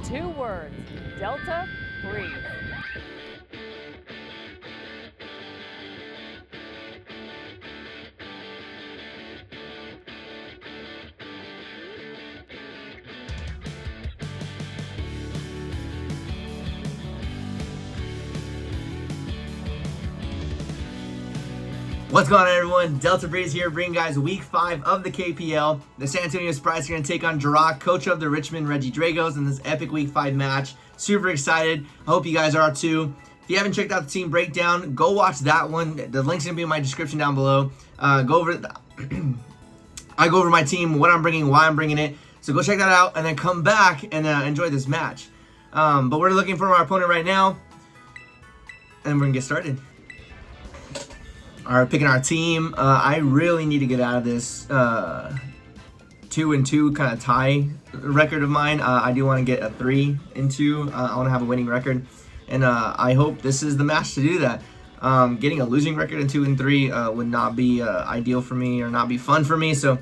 2 words. Delta, breathe. What's going on, everyone? Delta Breeze here, bringing guys week 5 of the KPL. The San Antonio Sprites are going to take on Jirag, coach of the Richmond Regidragos, in this epic week 5 match. Super excited. I hope you guys are too. If you haven't checked out the team breakdown, go watch that one. The link's going to be in my description down below. I go over my team, what I'm bringing, why I'm bringing it. So go check that out and then come back and enjoy this match. But we're looking for our opponent right now, and we're going to get started. All right, picking our team. I really need to get out of this 2-2 kind of tie record of mine. I do want to get a 3-2. I want to have a winning record, and I hope this is the match to do that. Getting a losing record in 2-3 would not be ideal for me or not be fun for me. So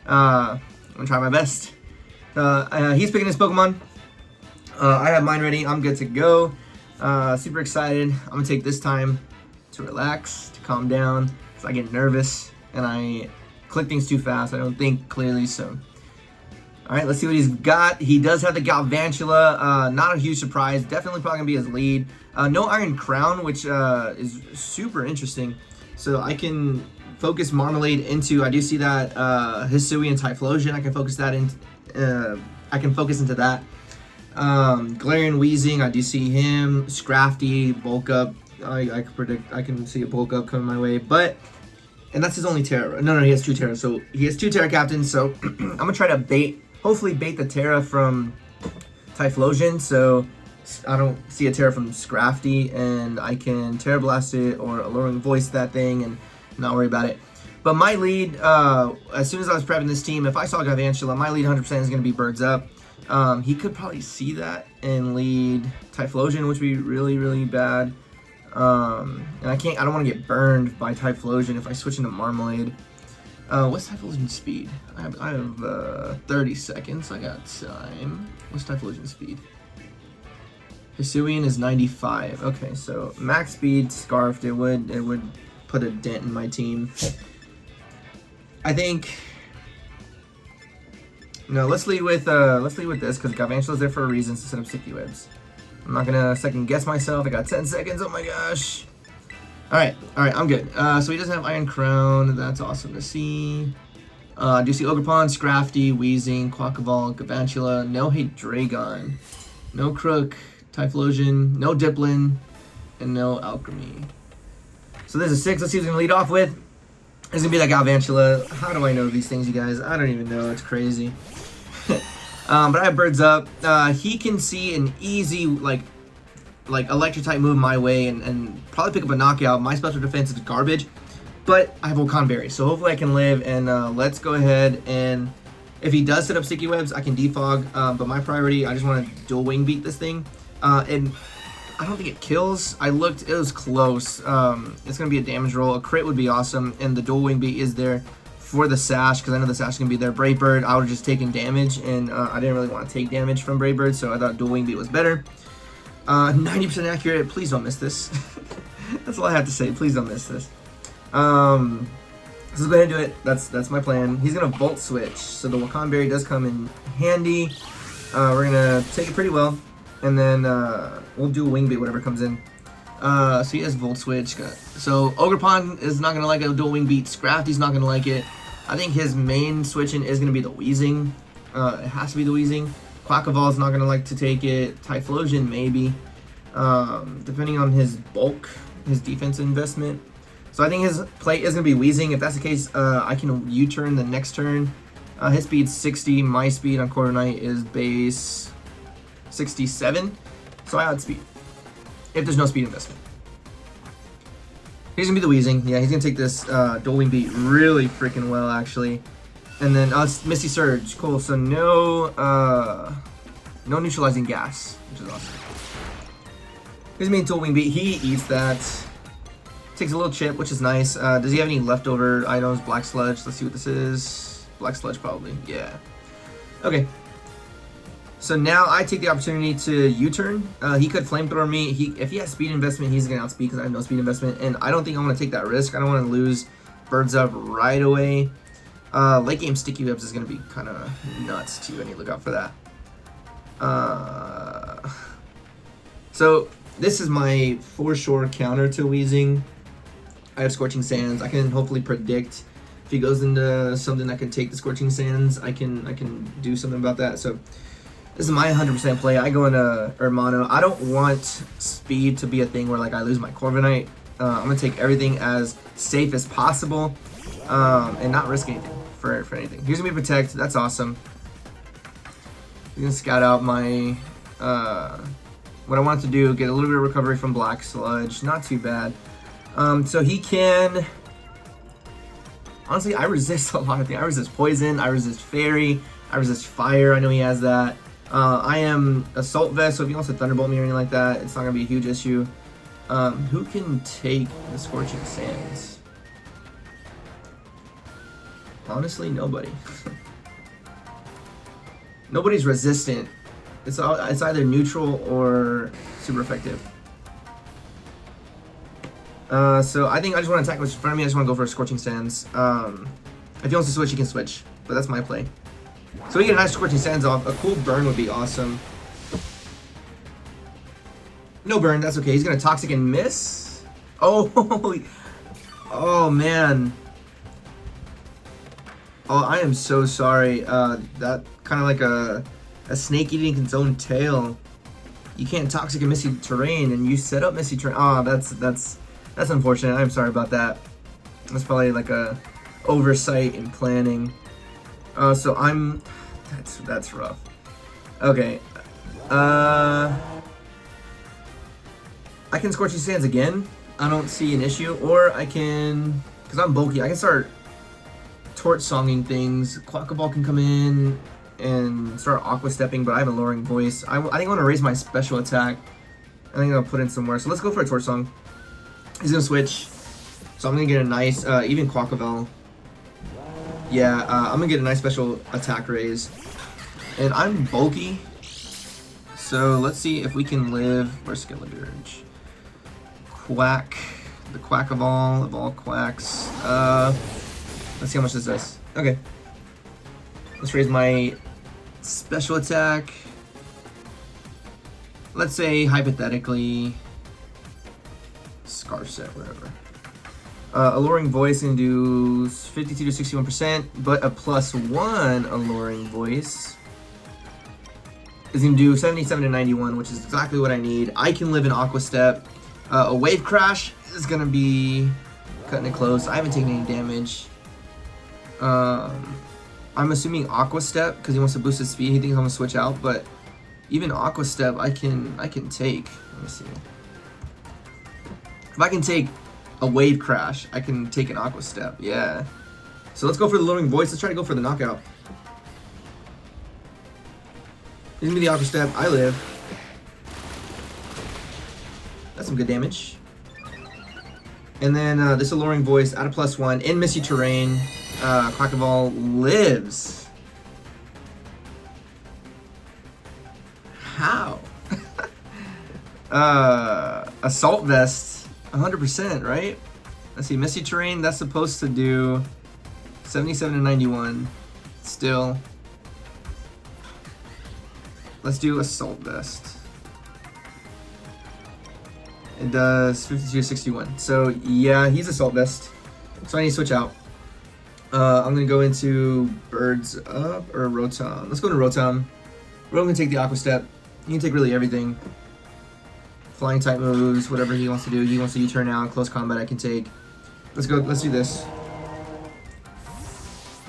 I'm gonna try my best. He's picking his Pokemon. I have mine ready. I'm good to go. Super excited. I'm gonna take this time to relax, to calm down, because I get nervous and I click things too fast. I don't think clearly. So, all right, let's see what he's got. He does have the Galvantula. Not a huge surprise. Definitely probably gonna be his lead. No Iron Crown, which is super interesting. So I can focus Marmalade into. I do see that Hisui and Typhlosion. I can focus that in. I can focus into that. Galarian Weezing. I do see him. Scrafty, Bulk Up. I can predict. I can see a Bulk Up coming my way, and that's his only Terra. No, he has 2 Terra. So he has 2 Terra captains. So I'm gonna try to hopefully bait the Terra from Typhlosion. So I don't see a Terra from Scrafty, and I can Terra Blast it or Alluring Voice that thing and not worry about it. But my lead, as soon as I was prepping this team, if I saw Galvantula, my lead 100% is gonna be Birds Up. He could probably see that and lead Typhlosion, which would be really, really bad. And I don't want to get burned by Typhlosion if I switch into Marmalade. What's Typhlosion's speed? I have 30 seconds. I got time. What's Typhlosion's speed? Hisuian is 95. Okay, so max speed Scarfed. It would put a dent in my team. I think. No, let's lead with this because Galvantula's there for a reason to set up Sticky Webs. I'm not gonna second guess myself. I got 10 seconds. Oh my gosh. All right, I'm good. So he doesn't have Iron Crown. That's awesome to see. Do you see Ogerpon, Scrafty, Weezing, Quackaball, Galvantula, no Hydreigon, no Crook, Typhlosion, no Diplin, and no Alchemy. So there's a 6. Let's see who's gonna lead off with. It's gonna be that Galvantula. How do I know these things, you guys? I don't even know. It's crazy. But I have Birds Up. He can see an easy like electric type move my way and probably pick up a knockout. My special defense is garbage, but I have Volcon Berry, so hopefully I can live. And let's go ahead, and if he does set up Sticky Webs, I can defog. But my priority, I just want to dual wing beat this thing. And I don't think it kills. I looked, it was close. It's gonna be a damage roll. A crit would be awesome, and the dual wing beat is there for the Sash, because I know the Sash is going to be there. Brave Bird, I would have just taken damage, and I didn't really want to take damage from Brave Bird, so I thought Dual Wing Beat was better. 90% accurate. Please don't miss this. That's all I have to say. Please don't miss this. So let's go ahead and do it. That's my plan. He's going to Volt Switch, so the Volcon Berry does come in handy. We're going to take it pretty well, and then we'll do Wing Beat, whatever comes in. So he has Volt Switch. So Ogerpon is not going to like a Dual Wing Beat. Scrafty's not going to like it. I think his main switching is going to be the Weezing. It has to be the Weezing. Quackaball's not going to like to take it. Typhlosion, maybe. Depending on his bulk, his defense investment. So I think his play is going to be Weezing. If that's the case, I can U-turn the next turn. His speed's 60. My speed on Quarter Night is base 67. So I outspeed. If there's no speed investment. He's going to be the Weezing. Yeah, he's going to take this Dual Wing Beat really freaking well, actually. And then, it's Misty Surge. Cool. So no neutralizing gas, which is awesome. He's going to be Dual Wing Beat. He eats that. Takes a little chip, which is nice. Does he have any leftover items? Black Sludge. Let's see what this is. Black Sludge, probably. Yeah. Okay. So now I take the opportunity to U-turn. He could flamethrower me. If he has speed investment, he's going to outspeed because I have no speed investment. And I don't think I want to take that risk. I don't want to lose birds up right away. Late game sticky webs is going to be kind of nuts too. I need to look out for that. So this is my for sure counter to Wheezing. I have Scorching Sands. I can hopefully predict if he goes into something that can take the Scorching Sands. I can do something about that. So this is my 100% play. I go into Hermano. I don't want speed to be a thing where like I lose my Corviknight. I'm gonna take everything as safe as possible and not risk anything for anything. Here's gonna be Protect. That's awesome. You can scout out my what I want to do. Get a little bit of recovery from Black Sludge. Not too bad. So he can. Honestly, I resist a lot of things. I resist Poison. I resist Fairy. I resist Fire. I know he has that. I am Assault Vest, so if he wants to Thunderbolt me or anything like that, it's not going to be a huge issue. Who can take the Scorching Sands? Honestly, nobody. Nobody's resistant. It's either neutral or super effective. So I think I just want to attack what's in front of me. I just want to go for a Scorching Sands. If he wants to switch, he can switch. But that's my play. So we get a nice Scorching Sands off. A cool burn would be awesome. No burn, that's okay. He's gonna Toxic and miss. Oh, oh man. Oh, I am so sorry. That kind of like a snake eating its own tail. You can't Toxic and Misty Terrain, and you set up Misty Terrain. Oh, that's unfortunate. I'm sorry about that. That's probably like a oversight in planning. So I'm. That's rough. Okay. I can Scorching Sands again. I don't see an issue, or I can, because I'm bulky. I can start Torch Songing things. Quackaball can come in and start Aqua Stepping, but I have a lowering voice. I think I want to raise my special attack. I think I'll put in somewhere. So let's go for a Torch Song. He's gonna switch, so I'm gonna get a nice, even Quackaball. Yeah, I'm gonna get a nice special attack raise. And I'm bulky, so let's see if we can live. Where's Skeledirge? Quack, the quack of all quacks. Let's see how much this does. Okay. Let's raise my special attack. Let's say, hypothetically, Scarf Set, whatever. Alluring Voice can do 52 to 61%, but a +1 Alluring Voice is going to do 77 to 91, which is exactly what I need. I can live in Aqua Step. A Wave Crash is going to be cutting it close. I haven't taken any damage. I'm assuming Aqua Step because he wants to boost his speed. He thinks I'm going to switch out, but even Aqua Step I can take. Let me see. If I can take a Wave Crash, I can take an Aqua Step. Yeah. So let's go for the Alluring Voice. Let's try to go for the knockout. He's gonna be the Aqua Step. I live. That's some good damage. And then this Alluring Voice at a +1 in Misty Terrain. Quackaball lives. How? Assault Vest, 100%, right? Let's see, Misty Terrain, that's supposed to do 77 to 91. Still. Let's do Assault Vest. It does 52 to 61. So yeah, he's Assault Vest. So I need to switch out. I'm gonna go into Birds Up or Rotom. Let's go to Rotom. Rotom can take the Aqua Step. He can take really everything. Flying type moves, whatever he wants to do. He wants to U-turn out, close combat I can take. Let's go, let's do this.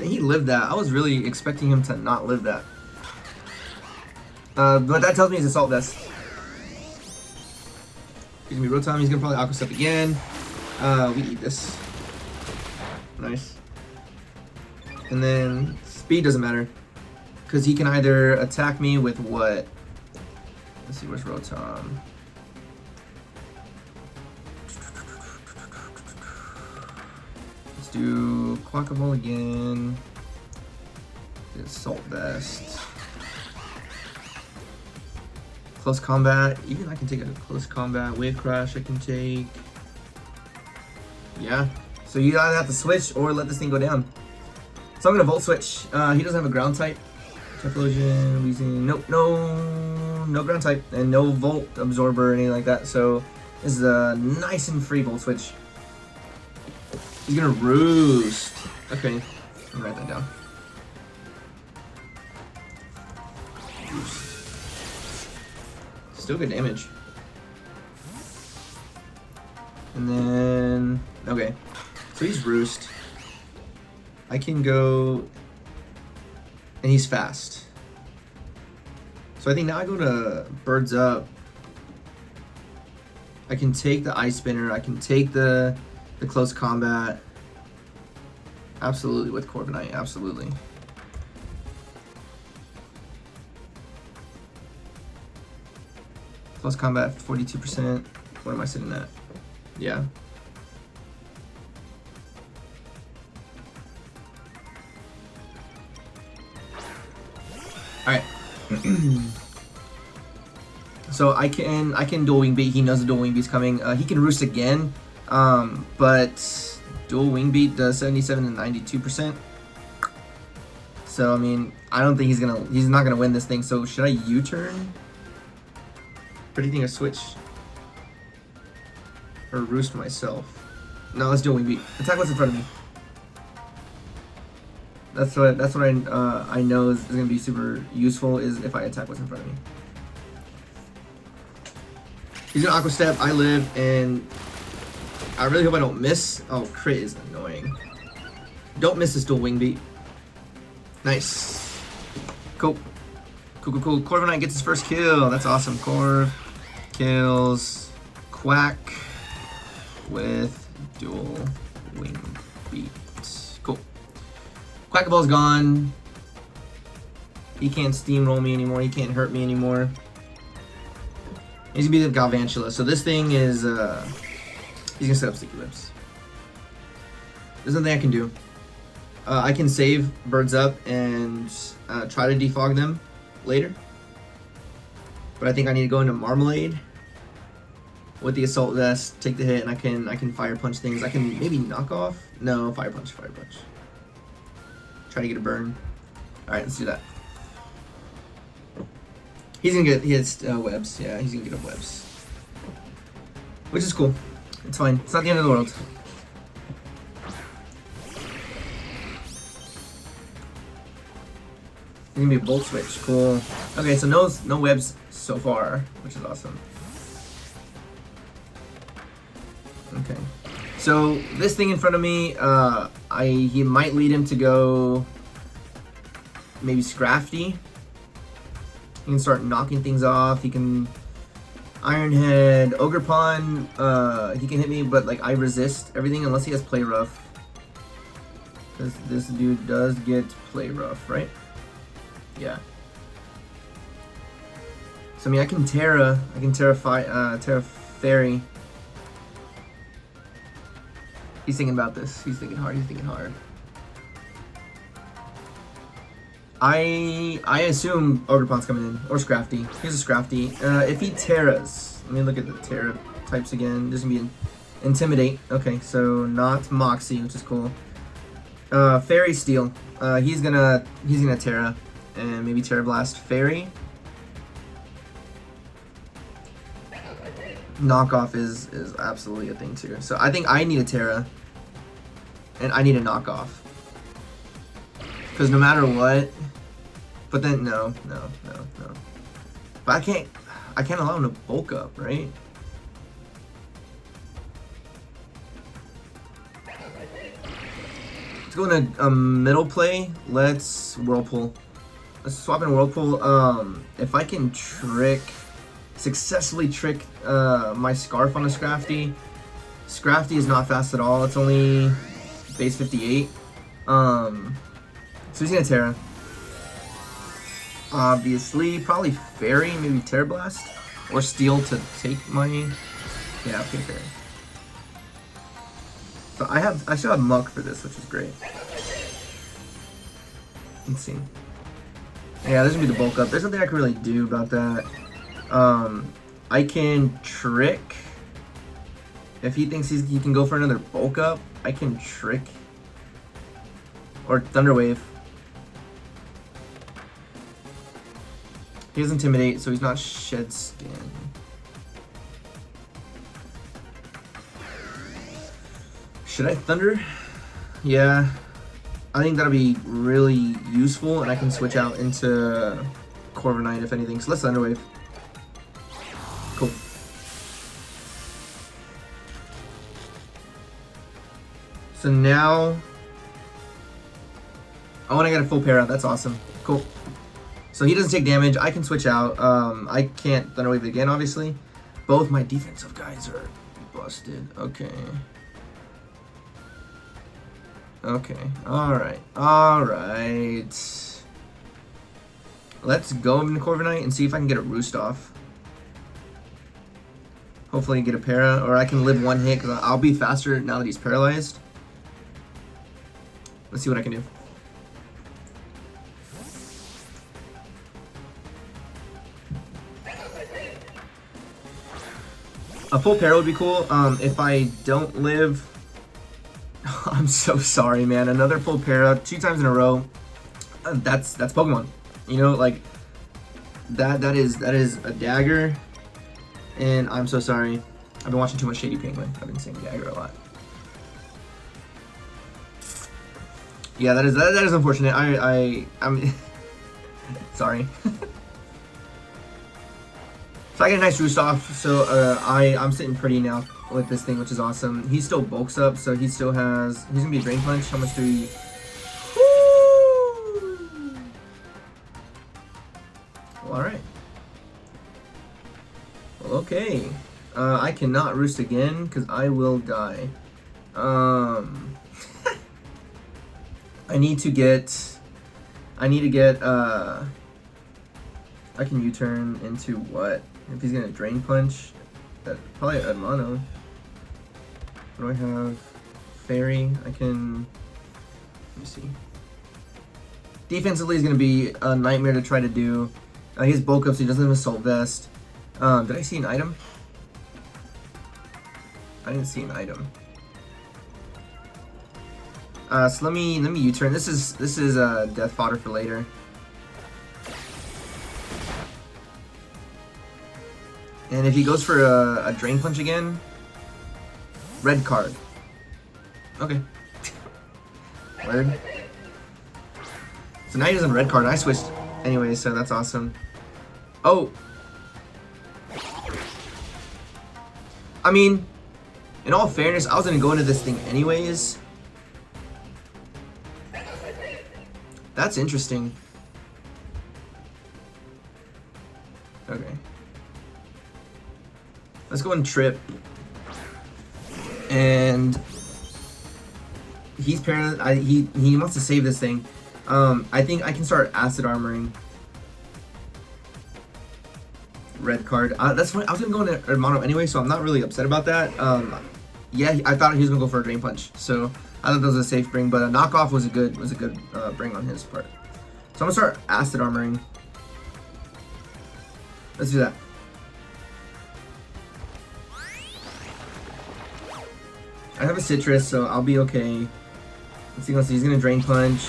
He lived that. I was really expecting him to not live that. But that tells me he's Assault Vest. He's gonna be Rotom, he's gonna probably Aqua Step again. We eat this. Nice. And then speed doesn't matter. Because he can either attack me with what? Let's see, where's Rotom? Let's do Quackaball again. Assault Vest. close combat. Even I can take a close combat. Wave crash I can take. Yeah. So you either have to switch or let this thing go down. So I'm gonna Volt Switch. He doesn't have a ground type. Typhlosion, Weezing. Nope, no ground type. And no Volt Absorber or anything like that. So this is a nice and free Volt Switch. He's gonna Roost. Okay, I'm gonna write that down. Roost. Still good damage. And then, okay. So he's Roost. I can go, and he's fast. So I think now I go to Birds Up. I can take the Ice Spinner. I can take the close combat. Absolutely with Corviknight, absolutely. Close combat, 42%. What am I sitting at? Yeah. Alright. So I can dual wing beat. He knows the dual wing beat's coming. He can Roost again, but dual wing beat does 77 and 92%. So I mean, I don't think he's not gonna win this thing. So should I U-turn? Predicting a switch or Roost myself? No, let's dual wing beat. Attack what's in front of me. That's what I know is gonna be super useful is if I attack what's in front of me. He's gonna Aqua Step, I live, and I really hope I don't miss. Oh, crit is annoying. Don't miss this dual wing beat. Nice. Cool. Cool. Corviknight gets his first kill. That's awesome. Corv kills Quack with dual wing beat. Cool. Quackaball's gone. He can't steamroll me anymore. He can't hurt me anymore. He's gonna be the Galvantula. So this thing is he's gonna set up Sticky Lips. There's nothing I can do. I can save Birds Up and try to defog them later. But I think I need to go into Marmalade with the Assault Vest, take the hit, and I can Fire Punch things. I can maybe knock off. No, Fire Punch. Try to get a burn. All right, let's do that. He's gonna get his webs. Yeah, he's gonna get up webs, which is cool. It's fine. It's not the end of the world. It's gonna be a Bolt Switch. Cool. Okay, so no webs so far, which is awesome. Okay. So this thing in front of me, he might lead him to go maybe Scrafty. He can start knocking things off. He can Iron Head, Ogerpon. He can hit me, but like I resist everything unless he has Play Rough. Because this dude does get Play Rough, right? Yeah. So I mean, I can Terra Fairy. He's thinking about this. He's thinking hard. I assume Ogerpon's coming in, or Scrafty. Here's a Scrafty. If he Terras, let me look at the Terra types again. This is gonna be Intimidate. Okay, so not Moxie, which is cool. Fairy Steel. He's gonna Terra, and maybe Terra Blast Fairy. Knockoff is absolutely a thing too. So I think I need a Terra, and I need a knockoff. Because no matter what, but then no. But I can't allow him to bulk up, right? Let's go into a middle play. Let's Whirlpool. Let's swap in Whirlpool. If I can successfully trick my Scarf on a Scrafty. Scrafty is not fast at all. It's only base 58. So he's gonna Terra. Obviously, probably Fairy, maybe Terra Blast, or Steel to take my. Yeah, okay, Fairy. So I still have Muck for this, which is great. Let's see. Yeah, this is gonna be the bulk up. There's nothing I can really do about that. I can trick. If he thinks he can go for another bulk up, I can trick. Or Thunder Wave. He has Intimidate, so he's not Shed Skin. Should I Thunder? Yeah. I think that'll be really useful, and I can switch out into Corviknight if anything. So let's Thunder Wave. Cool. So now... Oh, and I got a full pair out. That's awesome. Cool. So he doesn't take damage. I can switch out. I can't Thunder Wave again, obviously. Both my defensive guys are busted. Okay. Okay. Alright. Alright. Let's go into Corviknight and see if I can get a Roost off. Hopefully get a para, or I can live one hit, because I'll be faster now that he's paralyzed. Let's see what I can do. A full para would be cool. If I don't live... I'm so sorry, man. Another full para 2 times in a row. That's Pokemon. You know, like that is a dagger. And I'm so sorry. I've been watching too much Shady Penguin. I've been saying dagger a lot. Yeah, that is unfortunate. I'm sorry. So I get a nice Roost off, so I'm sitting pretty now with this thing, which is awesome. He still bulks up, so he still has... He's going to be a Drain Punch. How much do we... Woo! Well, alright. Well, okay. I cannot Roost again, because I will die. I need to get... I can U-turn into what? If he's gonna Drain Punch, probably a mono. What do I have? Fairy. I can. Let me see. Defensively is gonna be a nightmare to try to do. He has bulk up, so he doesn't have Assault Vest. Did I see an item? I didn't see an item. So let me U-turn. This is death fodder for later. And if he goes for a Drain Punch again, red card. Okay. Word. So now he doesn't red card. I switched anyway, so that's awesome. Oh. I mean, in all fairness, I was gonna go into this thing anyways. That's interesting. Okay. Let's go and trip. And he's paralyzed. He wants to save this thing. I think I can start acid armoring. Red card. That's funny. I was gonna go into Hermano anyway, so I'm not really upset about that. Yeah, I thought he was gonna go for a Drain Punch, so I thought that was a safe bring. But a knockoff was a good bring on his part. So I'm gonna start acid armoring. Let's do that. I have a Citrus, so I'll be okay. Let's see. He's gonna Drain Punch.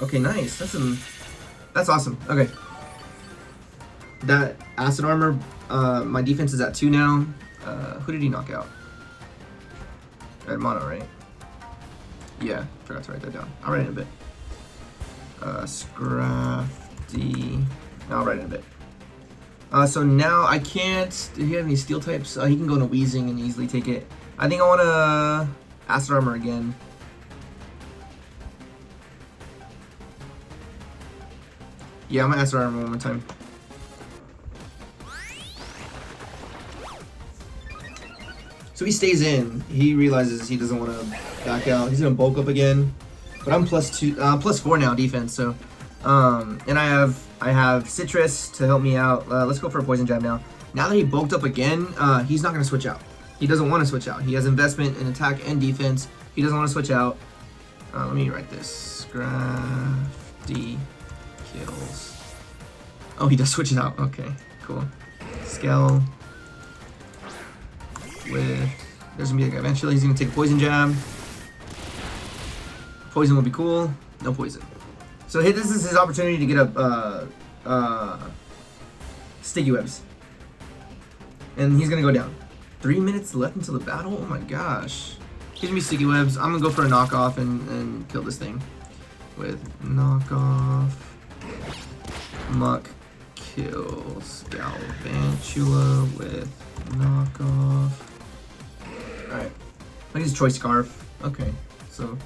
Okay, nice. That's awesome. Okay. That acid armor. My defense is at 2 now. Who did he knock out? Mono, right? Yeah, forgot to write that down. I'll write it in a bit. Scrafty. I'll write it in a bit. So now I can't. Did he have any steel types? He can go into Weezing and easily take it. I think I want to acid armor again. Yeah, I'm gonna acid armor one more time. So he stays in. He realizes he doesn't want to back out. He's gonna bulk up again. But I'm +4 now defense. So, and I have Citrus to help me out. Let's go for a Poison Jab now. Now that he bulked up again, he's not gonna switch out. He doesn't want to switch out. He has investment in attack and defense. He doesn't want to switch out. Let me write this. Scrafty kills. Oh, he does switch it out. Okay, cool. Scale. With there's gonna be a guy eventually. He's gonna take a poison jab. Poison will be cool. No poison. So this is his opportunity to get up sticky webs. And he's gonna go down. 3 minutes left until the battle? Oh my gosh. He's gonna be sticky webs. I'm gonna go for a knockoff and kill this thing. With knockoff. Muck. Kills Galvantula with knockoff. Alright. I use Choice Scarf. Okay. So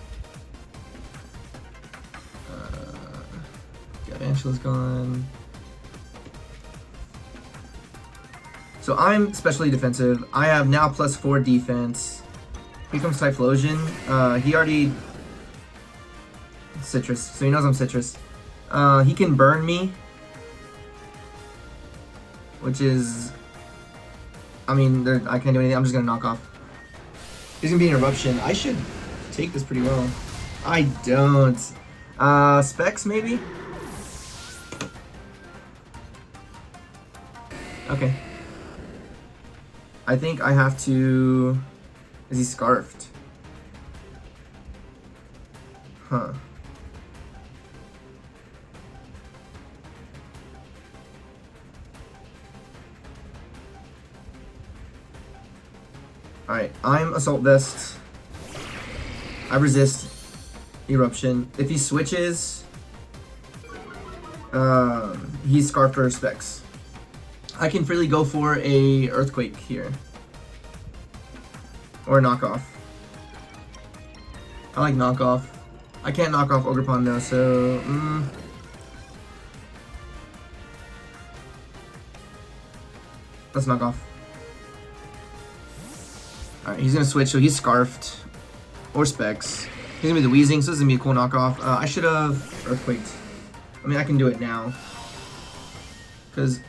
Galvantula's gone. So I'm specially defensive. I have now +4 defense. Here comes Typhlosion. He already Citrus, so he knows I'm Citrus. He can burn me, which is, I mean, I can't do anything. I'm just gonna knock off. He's gonna be an Eruption. I should take this pretty well. I don't. Specs maybe? Okay. I think I have to... Is he Scarfed? Huh. Alright, I'm Assault Vest. I resist Eruption. If he switches, he's Scarfed or Specs. I can freely go for a Earthquake here. Or a knockoff. I like knockoff. I can't knock off Ogerpon though, so... Let's knock off. Alright, he's gonna switch, so he's Scarfed. Or Specs. He's gonna be the Weezing, so this is gonna be a cool knockoff. I should have Earthquaked. I mean, I can do it now. Because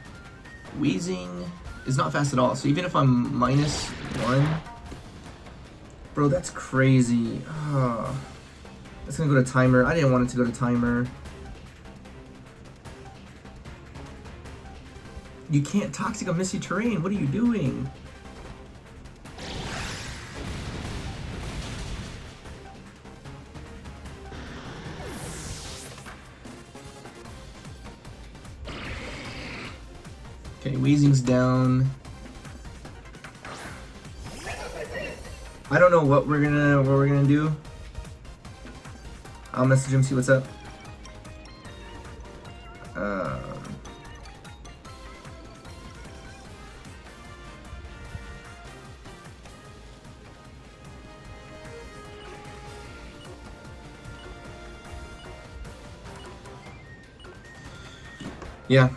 Weezing is not fast at all, so even if I'm -1... Bro, that's crazy. That's gonna go to Timer. I didn't want it to go to Timer. You can't Toxic a Misty Terrain. What are you doing? Okay, Weezing's down. I don't know what we're gonna do. I'll message him, see what's up. Yeah.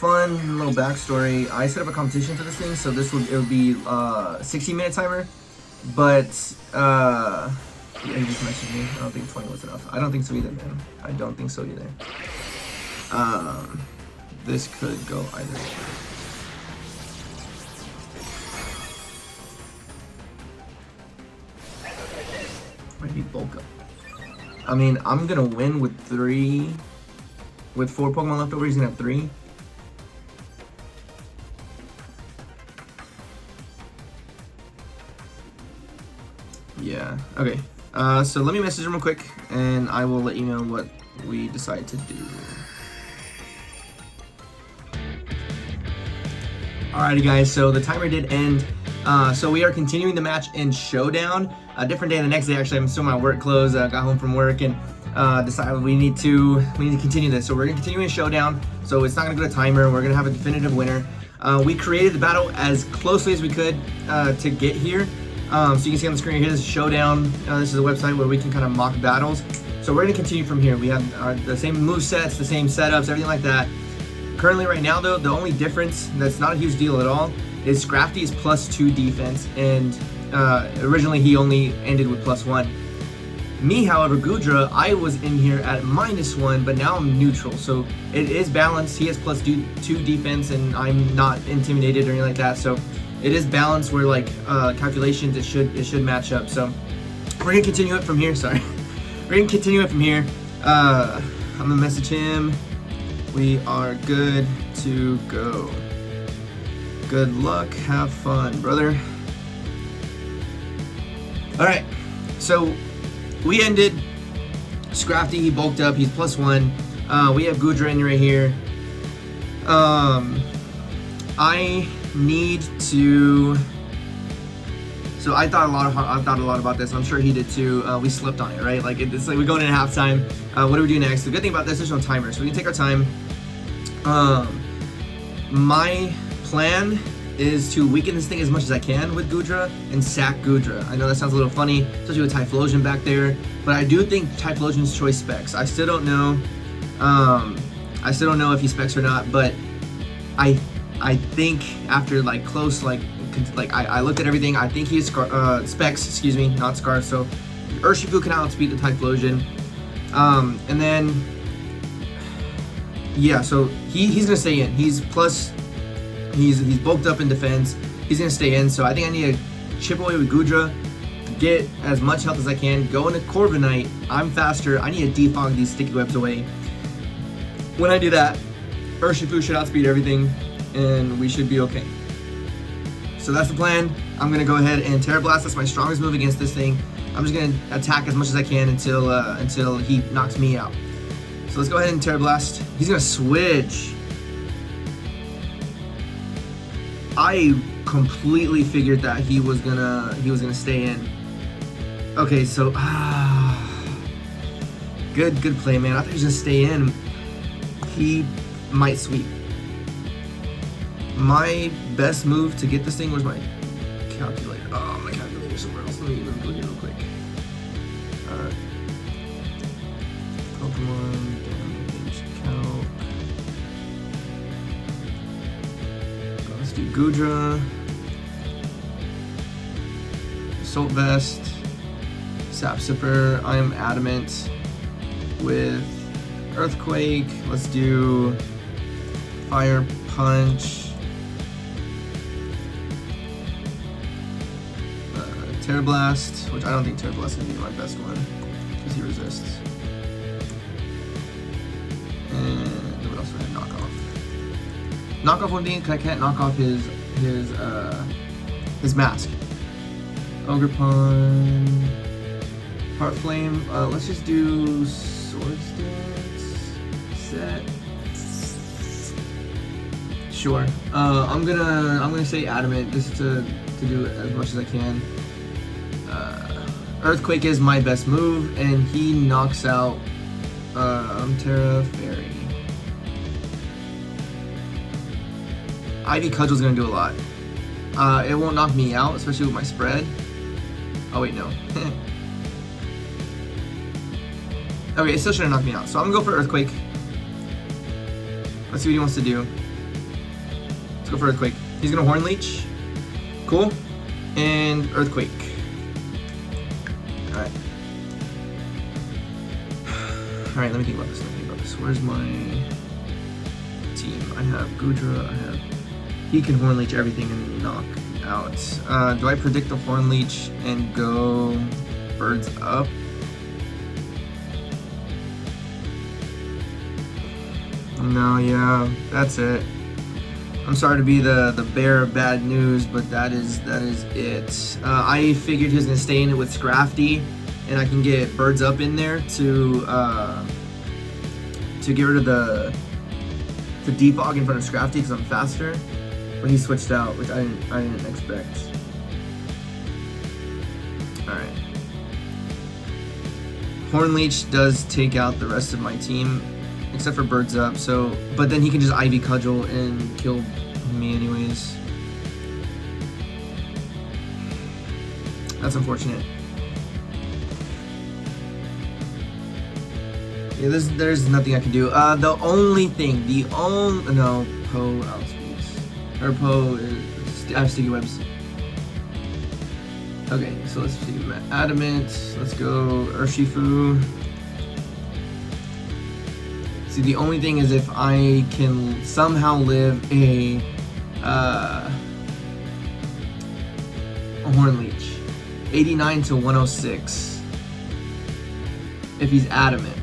Fun little backstory. I set up a competition for this thing, so it would be 60-minute timer, but yeah, he just messaged me. I don't think 20 was enough. I don't think so either, man. I don't think so either. This could go either way. Maybe bulk up. I mean, I'm gonna win with 4 Pokemon left over. He's gonna have 3. Yeah, okay. So let me message him real quick, and I will let you know what we decide to do. Alrighty guys, so the timer did end. So we are continuing the match in Showdown. A different day the next day, actually. I'm still in my work clothes. Got home from work and decided we need to continue this. So we're gonna continue in Showdown. So it's not gonna go to timer. We're gonna have a definitive winner. We created the battle as closely as we could to get here. So you can see on the screen here, this is Showdown. This is a website where we can kind of mock battles. So we're gonna continue from here. We have the same movesets, the same setups, everything like that. Currently right now though, the only difference that's not a huge deal at all is Scrafty is +2 defense, and originally he only ended with +1. Me, however, Gudra, I was in here at -1, but now I'm neutral, so it is balanced. He has +2 defense, and I'm not intimidated or anything like that. So it is balanced where, like, calculations, it should match up. So we're gonna continue it from here. Sorry, we're gonna continue it from here. I'm gonna message him. We are good to go. Good luck, have fun, brother. Alright, so we ended. Scrafty, he bulked up, he's +1. We have Gudra in right here. I need to. So I thought a lot about this. I'm sure he did too. We slept on it, right? Like it's like we're going in at halftime. What do we do next? The good thing about this, there's no timer, so we can take our time. My plan is to weaken this thing as much as I can with Gudra and sack Gudra. I know that sounds a little funny, especially with Typhlosion back there, but I do think Typhlosion's choice specs. I still don't know. I still don't know if he specs or not, but I think after like close I looked at everything. I think he's specs, excuse me, not Scarf. So Urshifu can outspeed the Typhlosion, and then yeah, so he's gonna stay in. He's bulked up in defense. He's gonna stay in. So I think I need to chip away with Gudra, get as much health as I can, go into Corviknight. I'm faster. I need to defog these sticky webs away. When I do that, Urshifu should outspeed everything, and we should be okay. So that's the plan. I'm gonna go ahead and Terra Blast. That's my strongest move against this thing. I'm just gonna attack as much as I can until he knocks me out. So let's go ahead and Terra Blast. He's gonna switch. I completely figured that he was gonna stay in. Okay, so good play, man. I thought he was gonna stay in. He might sweep. My best move to get this thing was my calculator. Oh, my calculator somewhere else. Let me go here real quick. Alright. Pokemon damage calc. Let's do Gudra. Assault Vest. Sap Sipper. I am adamant with Earthquake. Let's do Fire Punch. Terra Blast, which I don't think Terra Blast is going to be my best one because he resists. And what else do I have? Knock off. Knock off one thing because I can't knock off his mask. Ogre Pawn. Heart Flame. Let's just do Sword Stance. Set. Sure. I'm gonna say Adamant just to do it as much as I can. Earthquake is my best move, and he knocks out Terra Fairy. Ivy Cudgel's gonna do a lot. It won't knock me out, especially with my spread. Oh wait, no. Okay, it still shouldn't knock me out. So I'm gonna go for Earthquake. Let's see what he wants to do. Let's go for Earthquake. He's gonna Horn Leech. Cool. And Earthquake. Alright. Alright, let me think about this. Where's my team? I have Gudra. He can Horn Leech everything and knock out. Do I predict the Horn Leech and go Birds Up? No, yeah, that's it. I'm sorry to be the bearer of bad news, but that is it. I figured he was gonna stay in it with Scrafty, and I can get Birds Up in there to get rid of the defog in front of Scrafty because I'm faster. But he switched out, which I didn't expect. All right. Horn Leech does take out the rest of my team, except for Birds Up. So, but then he can just Ivy Cudgel and kill me anyways. That's unfortunate. Yeah, there's nothing I can do. The only thing, no, Poe outspeeds. Or Poe is, I have Sticky Webs. Okay, so let's see, Adamant, let's go Urshifu. See, the only thing is if I can somehow live a Horn Leech. 89 to 106. If he's adamant.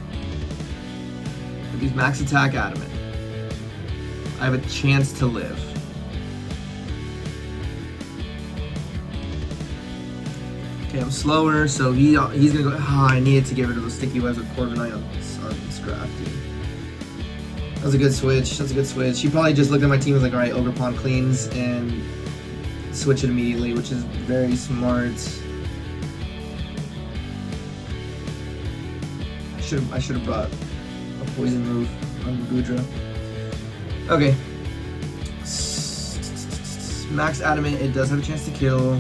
He's max attack adamant. I have a chance to live. Okay, I'm slower, so he's gonna go. Oh, I needed to get rid of those sticky webs with Corviknight on Scrafty. That was a good switch. That's a good switch. He probably just looked at my team and was like, all right, Ogerpon cleans and switch it immediately, which is very smart. I should have brought a poison move on Gudra. Okay. Max adamant. It does have a chance to kill.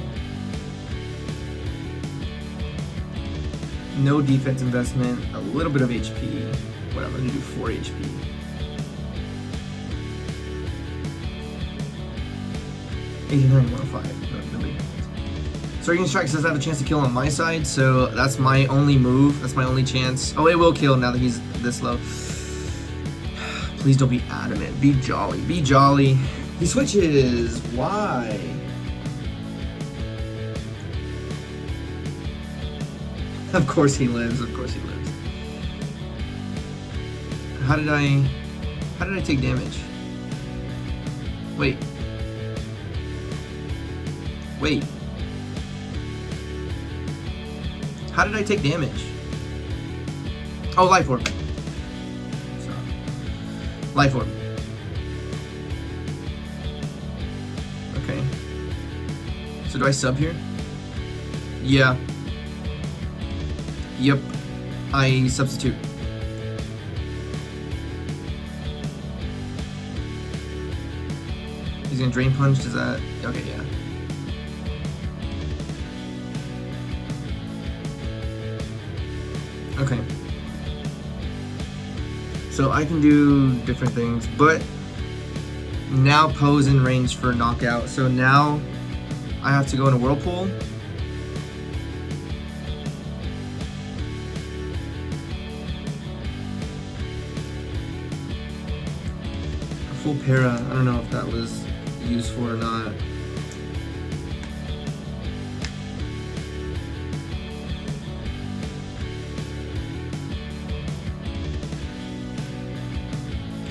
No defense investment. A little bit of HP. What I'm gonna do 4 HP. Nobody. Surging Strike does have a chance to kill on my side, so that's my only move. That's my only chance. Oh, it will kill now that he's this low. Please don't be adamant. Be jolly. Be jolly. He switches. Why? Of course he lives. Of course he lives. How did I take damage? Wait. How did I take damage? Oh, Life Orb. So, Life Orb. Okay. So do I sub here? Yeah. Yep. I substitute. He's gonna Drain Punch, does that... Okay, yeah. Okay. So I can do different things, but now Poe's in range for knockout. So now I have to go in a Whirlpool. A full para. I don't know if that was useful or not.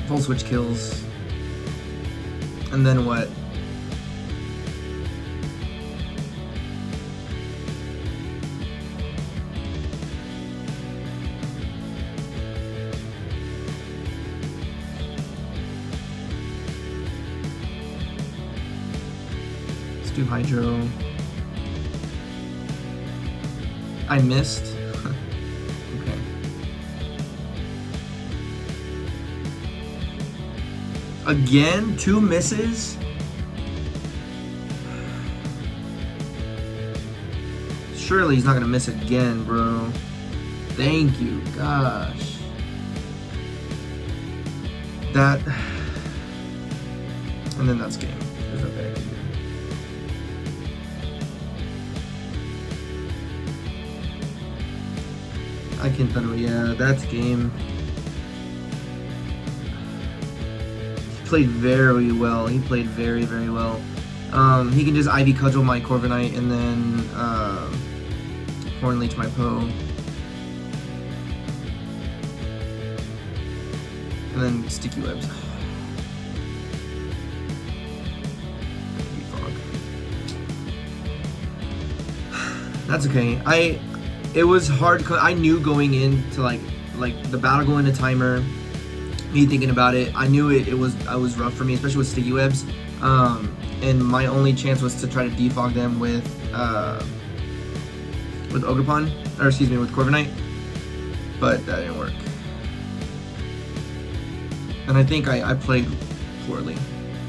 Full switch kills. And then what? Let's do Hydro. I missed. Okay. Again, 2 misses? Surely he's not gonna miss again, bro. Thank you, gosh. That... And then that's game. There's nothing I can do. I can throw, yeah, that's game. Played very well. He played very, very well. He can just Ivy Cudgel my Corviknight and then Horn Leech my Poe. And then Sticky Webs. Defog. That's okay. It was hard. I knew going into like the battle going to timer. Me thinking about it, I knew it was rough for me, especially with Sticky Webs. And my only chance was to try to defog them with Ogerpon, or excuse me, with Corviknight. But that didn't work. And I think I played poorly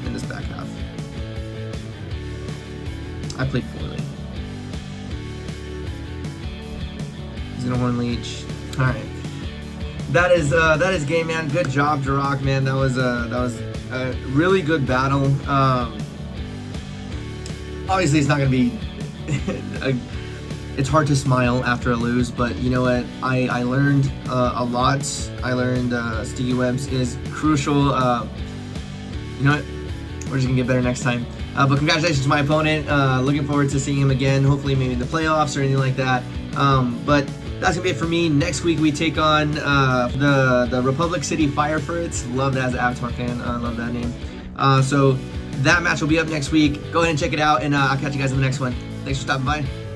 in this back half. I played poorly. He's gonna Horn Leech. All right. That is game, man. Good job, Jirok, man. That was a really good battle. Obviously, it's not gonna be. It's hard to smile after a lose, but you know what? I learned a lot. I learned Sticky Webs is crucial. You know what? We're just gonna get better next time. But congratulations to my opponent. Looking forward to seeing him again. Hopefully, maybe in the playoffs or anything like that. But that's gonna be it for me. Next week we take on the Republic City Firefurts. Love that as an Avatar fan. I love that name. So that match will be up next week. Go ahead and check it out, and I'll catch you guys in the next one. Thanks for stopping by.